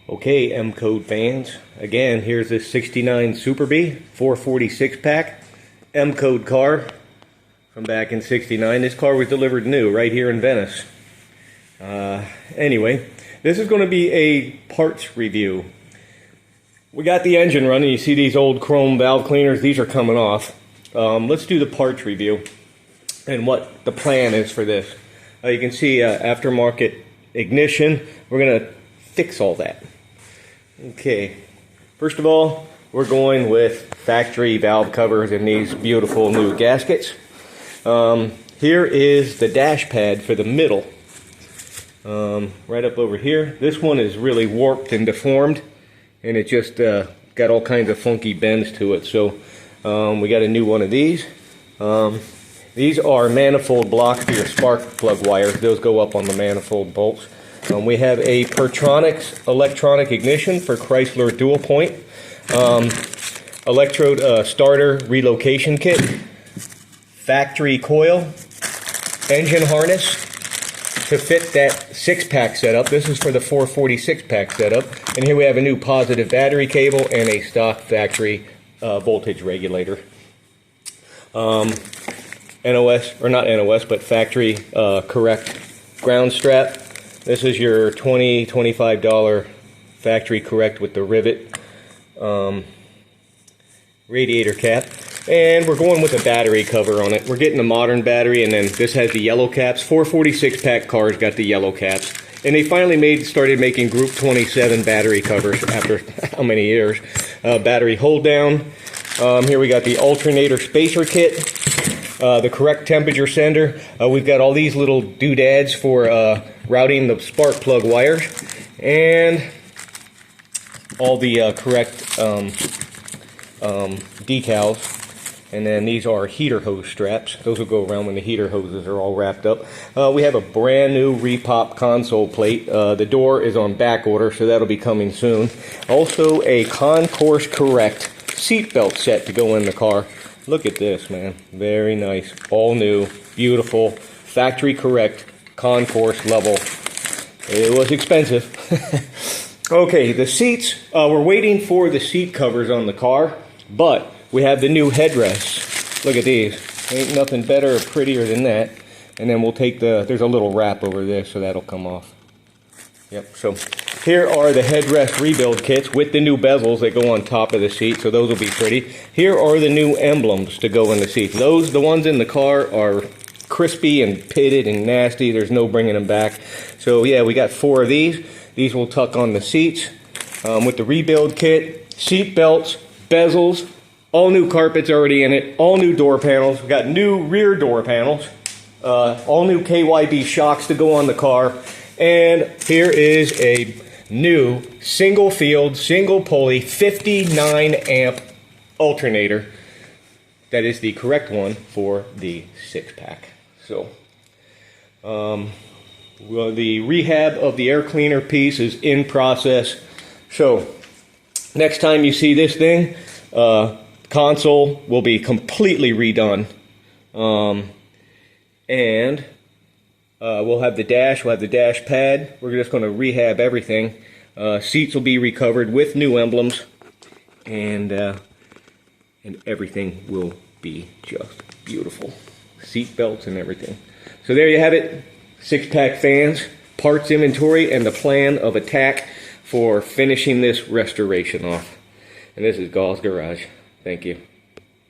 Okay, M Code fans, again, here's this 69 Superbee 446 pack M Code car from back in 69. This car was delivered new right here in Venice. Anyway, this is going to be a parts review. We got the engine running. You see these old chrome valve cleaners, these are coming off. Let's do the parts review and what the plan is for this. You can see aftermarket ignition. We're going to fix all that. Okay, first of all, we're going with factory valve covers in these beautiful new gaskets. Here is the dash pad for the middle. Right up over here. This one is really warped and deformed, and it just got all kinds of funky bends to it. So we got a new one of these. These are manifold blocks for your spark plug wires. Those go up on the manifold bolts. We have a Pertronix electronic ignition for Chrysler dual point. Electrode starter relocation kit. Factory coil. Engine harness to fit that 6-pack setup. This is for the 446 pack setup. And here we have a new positive battery cable and a stock factory voltage regulator. NOS, or not NOS, but factory correct ground strap. This is your $20–$25 factory correct with the rivet radiator cap. And we're going with a battery cover on it. We're getting a modern battery, and then this has the yellow caps. 446 pack cars got the yellow caps. And they finally started making Group 27 battery covers after how many years. Battery hold down. Here we got the alternator spacer kit. The correct temperature sender. We've got all these little doodads for routing the spark plug wires, and all the correct decals. And then these are heater hose straps. Those will go around when the heater hoses are all wrapped up. We have a brand new repop console plate. The door is on back order, so that'll be coming soon. Also a concourse correct seat belt set to go in the car. Look at this, man. Very nice. All new, beautiful, factory correct, concourse level. It was expensive. Okay, the seats. We're waiting for the seat covers on the car, but we have the new headrests. Look at these. Ain't nothing better or prettier than that. And then we'll take there's a little wrap over there, so that'll come off. Yep, so here are the headrest rebuild kits with the new bezels that go on top of the seat, so those will be pretty. Here are the new emblems to go in the seats. The ones in the car are crispy and pitted and nasty. There's no bringing them back. So yeah, we got 4 of these. These will tuck on the seats with the rebuild kit, seat belts, bezels, all new carpets already in it, all new door panels. We got new rear door panels, all new KYB shocks to go on the car. And here is a new single field, single pulley, 59 amp alternator. That is the correct one for the 6-pack. So, well, the rehab of the air cleaner piece is in process. So, next time you see this thing, console will be completely redone. And we'll have the dash, we'll have the dash pad. We're just going to rehab everything. Seats will be recovered with new emblems, and everything will be just beautiful. Seat belts and everything. So there you have it, 6-pack fans, parts inventory, and the plan of attack for finishing this restoration off. And this is Gau's Garage. Thank you.